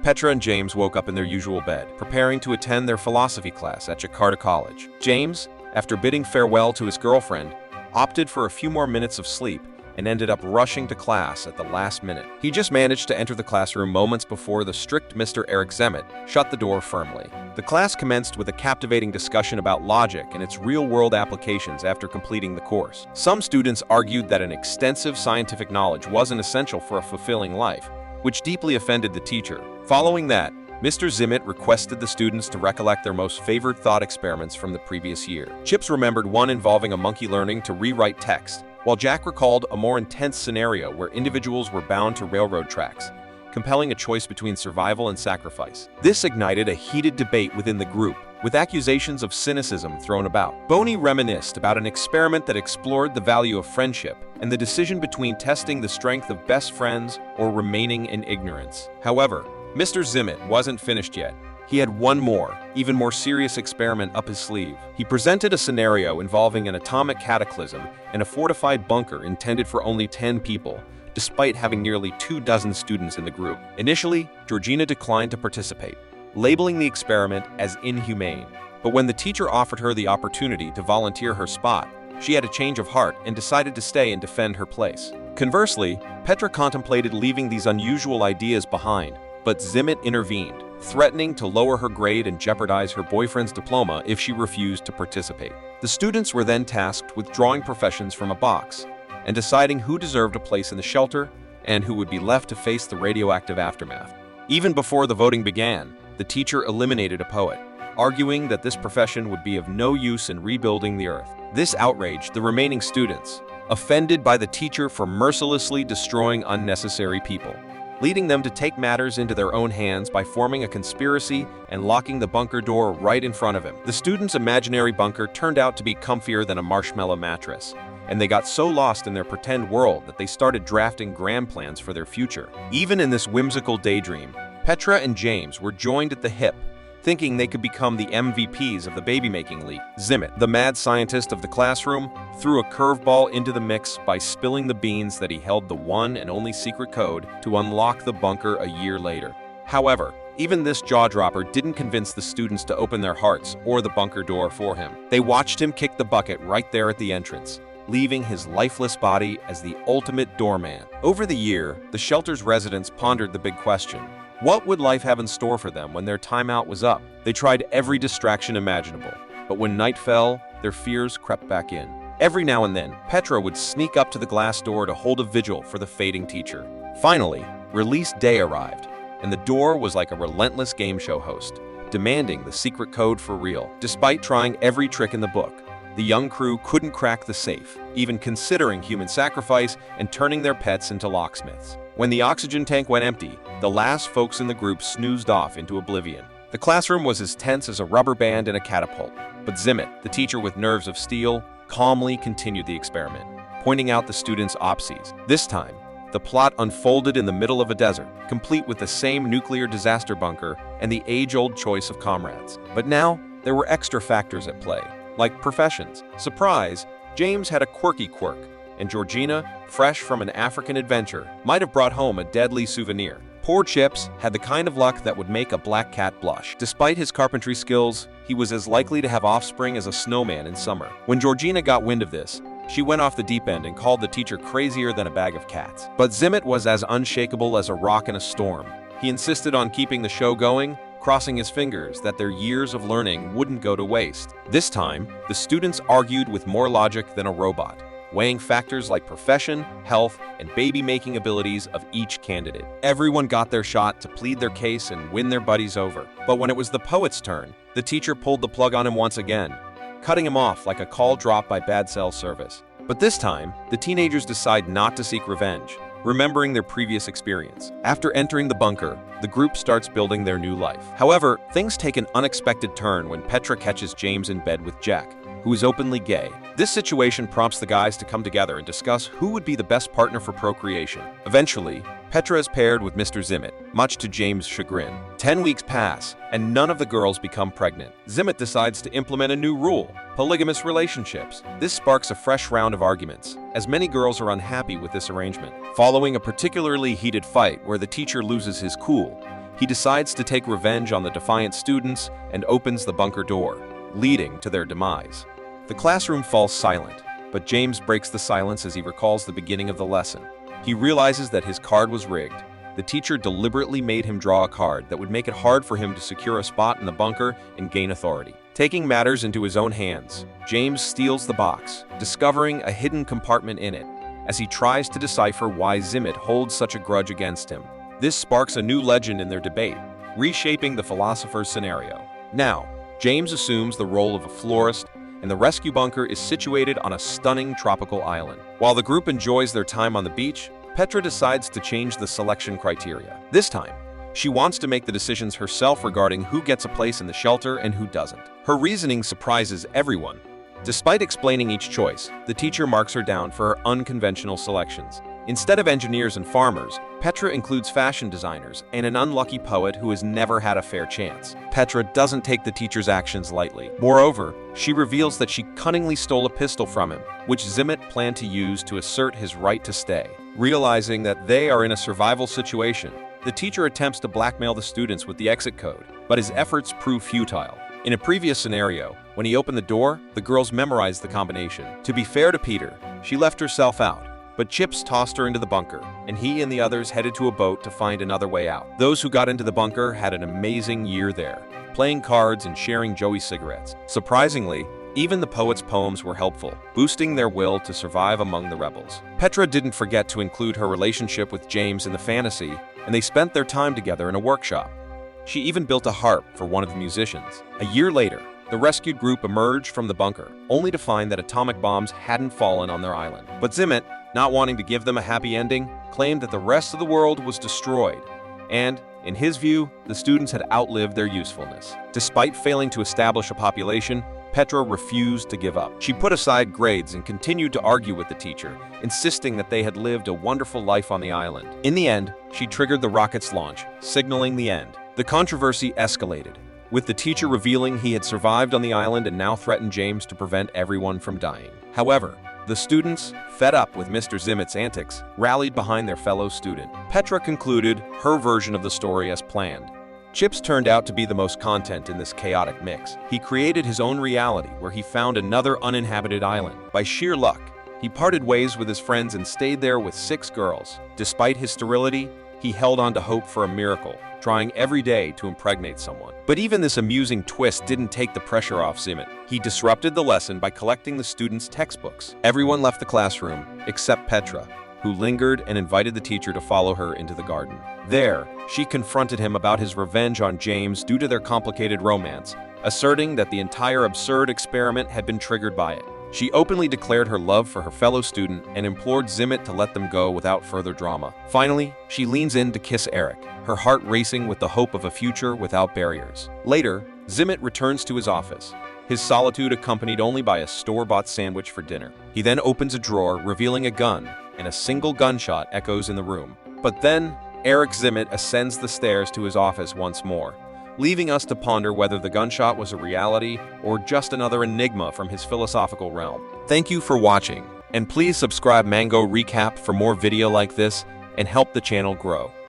Petra and James woke up in their usual bed, preparing to attend their philosophy class at Jakarta College. James, after bidding farewell to his girlfriend, opted for a few more minutes of sleep and ended up rushing to class at the last minute. He just managed to enter the classroom moments before the strict Mr. Eric Zemmet shut the door firmly. The class commenced with a captivating discussion about logic and its real-world applications after completing the course. Some students argued that an extensive scientific knowledge wasn't essential for a fulfilling life, which deeply offended the teacher. Following that, Mr. Zemmet requested the students to recollect their most favored thought experiments from the previous year. Chips remembered one involving a monkey learning to rewrite text, while Jack recalled a more intense scenario where individuals were bound to railroad tracks, compelling a choice between survival and sacrifice. This ignited a heated debate within the group, with accusations of cynicism thrown about. Boney reminisced about an experiment that explored the value of friendship and the decision between testing the strength of best friends or remaining in ignorance. However, Mr. Zemmet wasn't finished yet. He had one more, even more serious experiment up his sleeve. He presented a scenario involving an atomic cataclysm and a fortified bunker intended for only 10 people, despite having nearly 24 students in the group. Initially, Georgina declined to participate, labeling the experiment as inhumane. But when the teacher offered her the opportunity to volunteer her spot, she had a change of heart and decided to stay and defend her place. Conversely, Petra contemplated leaving these unusual ideas behind, but Zemmet intervened, threatening to lower her grade and jeopardize her boyfriend's diploma if she refused to participate. The students were then tasked with drawing professions from a box and deciding who deserved a place in the shelter and who would be left to face the radioactive aftermath. Even before the voting began, the teacher eliminated a poet, arguing that this profession would be of no use in rebuilding the earth. This outraged the remaining students, offended by the teacher for mercilessly destroying unnecessary people, leading them to take matters into their own hands by forming a conspiracy and locking the bunker door right in front of him. The students' imaginary bunker turned out to be comfier than a marshmallow mattress, and they got so lost in their pretend world that they started drafting grand plans for their future. Even in this whimsical daydream, Petra and James were joined at the hip, thinking they could become the MVPs of the baby-making league. Zemmet, the mad scientist of the classroom, threw a curveball into the mix by spilling the beans that he held the one and only secret code to unlock the bunker a year later. However, even this jaw-dropper didn't convince the students to open their hearts or the bunker door for him. They watched him kick the bucket right there at the entrance, leaving his lifeless body as the ultimate doorman. Over the year, the shelter's residents pondered the big question: what would life have in store for them when their timeout was up? They tried every distraction imaginable, but when night fell, their fears crept back in. Every now and then, Petra would sneak up to the glass door to hold a vigil for the fading teacher. Finally, release day arrived, and the door was like a relentless game show host, demanding the secret code for real. Despite trying every trick in the book, the young crew couldn't crack the safe, even considering human sacrifice and turning their pets into locksmiths. When the oxygen tank went empty, the last folks in the group snoozed off into oblivion. The classroom was as tense as a rubber band in a catapult, but Zemmet, the teacher with nerves of steel, calmly continued the experiment, pointing out the students' opsies. This time, the plot unfolded in the middle of a desert, complete with the same nuclear disaster bunker and the age-old choice of comrades. But now, there were extra factors at play, like professions. Surprise, James had a quirky quirk, and Georgina, fresh from an African adventure, might have brought home a deadly souvenir. Poor Chips had the kind of luck that would make a black cat blush. Despite his carpentry skills, he was as likely to have offspring as a snowman in summer. When Georgina got wind of this, she went off the deep end and called the teacher crazier than a bag of cats. But Zemmet was as unshakable as a rock in a storm. He insisted on keeping the show going, crossing his fingers that their years of learning wouldn't go to waste. This time, the students argued with more logic than a robot, weighing factors like profession, health, and baby-making abilities of each candidate. Everyone got their shot to plead their case and win their buddies over. But when it was the poet's turn, the teacher pulled the plug on him once again, cutting him off like a call dropped by bad cell service. But this time, the teenagers decide not to seek revenge, remembering their previous experience. After entering the bunker, the group starts building their new life. However, things take an unexpected turn when Petra catches James in bed with Jack, who is openly gay. This situation prompts the guys to come together and discuss who would be the best partner for procreation. Eventually, Petra is paired with Mr. Zemmet, much to James' chagrin. 10 weeks pass, and none of the girls become pregnant. Zemmet decides to implement a new rule: polygamous relationships. This sparks a fresh round of arguments, as many girls are unhappy with this arrangement. Following a particularly heated fight where the teacher loses his cool, he decides to take revenge on the defiant students and opens the bunker door, leading to their demise. The classroom falls silent, but James breaks the silence as he recalls the beginning of the lesson. He realizes that his card was rigged. The teacher deliberately made him draw a card that would make it hard for him to secure a spot in the bunker and gain authority. Taking matters into his own hands, James steals the box, discovering a hidden compartment in it, as he tries to decipher why Zimmet holds such a grudge against him. This sparks a new legend in their debate, reshaping the philosopher's scenario. Now, James assumes the role of a florist, and the rescue bunker is situated on a stunning tropical island. While the group enjoys their time on the beach, Petra decides to change the selection criteria. This time, she wants to make the decisions herself regarding who gets a place in the shelter and who doesn't. Her reasoning surprises everyone. Despite explaining each choice, the teacher marks her down for her unconventional selections. Instead of engineers and farmers, Petra includes fashion designers and an unlucky poet who has never had a fair chance. Petra doesn't take the teacher's actions lightly. Moreover, she reveals that she cunningly stole a pistol from him, which Zimmet planned to use to assert his right to stay. Realizing that they are in a survival situation, the teacher attempts to blackmail the students with the exit code, but his efforts prove futile. In a previous scenario, when he opened the door, the girls memorized the combination. To be fair to Peter, she left herself out, but Chips tossed her into the bunker, and he and the others headed to a boat to find another way out. Those who got into the bunker had an amazing year there, playing cards and sharing Joey's cigarettes. Surprisingly, even the poet's poems were helpful, boosting their will to survive among the rebels. Petra didn't forget to include her relationship with James in the fantasy, and they spent their time together in a workshop. She even built a harp for one of the musicians. A year later, the rescued group emerged from the bunker, only to find that atomic bombs hadn't fallen on their island. But Zimmet, not wanting to give them a happy ending, claimed that the rest of the world was destroyed, and, in his view, the students had outlived their usefulness. Despite failing to establish a population, Petra refused to give up. She put aside grades and continued to argue with the teacher, insisting that they had lived a wonderful life on the island. In the end, she triggered the rocket's launch, signaling the end. The controversy escalated, with the teacher revealing he had survived on the island and now threatened James to prevent everyone from dying. However, the students, fed up with Mr. Zimmet's antics, rallied behind their fellow student. Petra concluded her version of the story as planned. Chips turned out to be the most content in this chaotic mix. He created his own reality where he found another uninhabited island. By sheer luck, he parted ways with his friends and stayed there with 6 girls. Despite his sterility, he held on to hope for a miracle, trying every day to impregnate someone. But even this amusing twist didn't take the pressure off Zimmet. He disrupted the lesson by collecting the students' textbooks. Everyone left the classroom, except Petra, who lingered and invited the teacher to follow her into the garden. There, she confronted him about his revenge on James due to their complicated romance, asserting that the entire absurd experiment had been triggered by it. She openly declared her love for her fellow student and implored Zimmet to let them go without further drama. Finally, she leans in to kiss Eric, her heart racing with the hope of a future without barriers. Later, Zimmet returns to his office, his solitude accompanied only by a store-bought sandwich for dinner. He then opens a drawer, revealing a gun, and a single gunshot echoes in the room. But then, Eric Zimmet ascends the stairs to his office once more, leaving us to ponder whether the gunshot was a reality or just another enigma from his philosophical realm. Thank you for watching, and please subscribe Mango Recap for more video like this and help the channel grow.